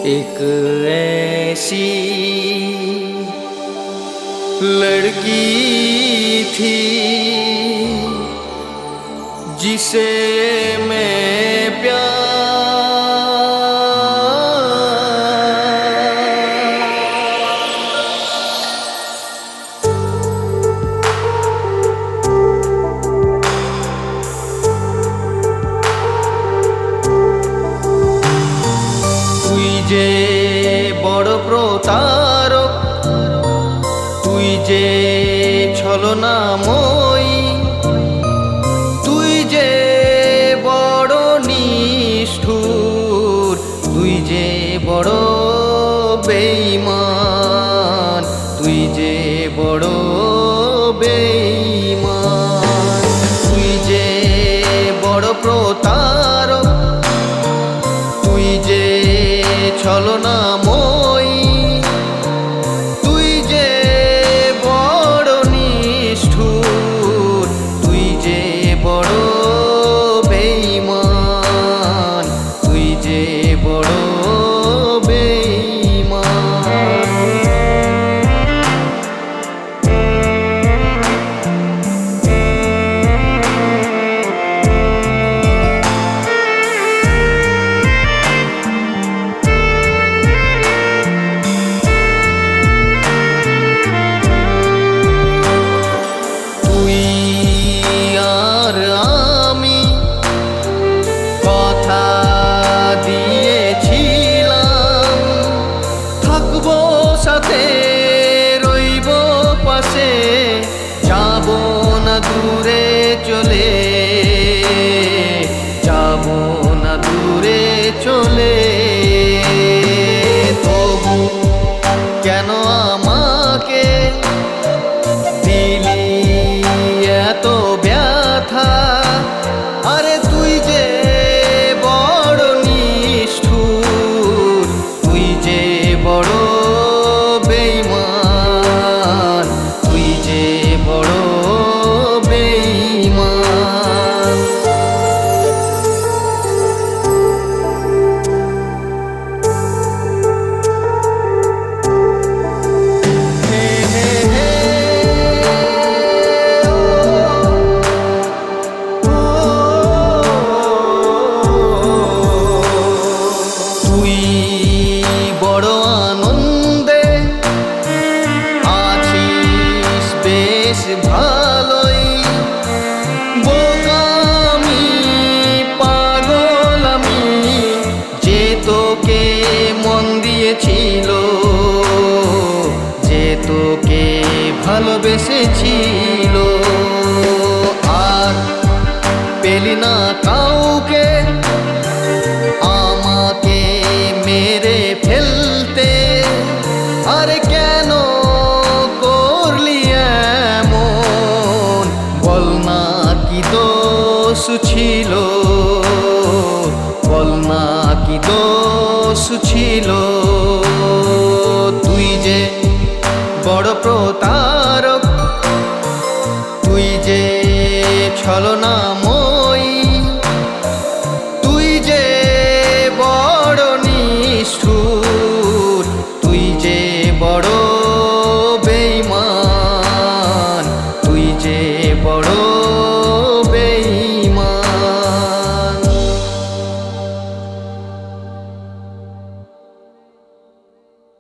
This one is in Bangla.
एक ऐसी लड़की थी जिसे मैं प्यार যে বড় প্রতারক তুই যে ছলনাময়ী তুই যে বড় নিষ্ঠুর তুই যে বড় বেঈমান তুই যে বড় বেঈমান তুই যে বড় প্রতারক তুই যে ছলনাময়ী তুই যে বড় নিষ্ঠুর তুই যে বড় বেঈমান তুই যে বড় বেঈমান। সাথে রইব পাশে যাব না দূরে চলে যাব না দূরে চলে তবু কেন আমাকে দিলি এত ব্যথা আরে তুই যে বড় নিষ্ঠুর তুই যে বড় বেঈমান তুই যে বড় বেঈমান। তুই বড় আনন্দে আছিস বেশ ভালোই বোকামি পাগল আমি যে তোকে মন দিয়েছিল যে তোকে ভালোবেসেছিল আর পেলি না কাউকে আমাকে মেরে ফেলতে আরে কেন করলি এমন বল না কি দোষ ছিল বল না কি দোষ ছিল তুই যে বড় প্রতারক তুই যে ছলনা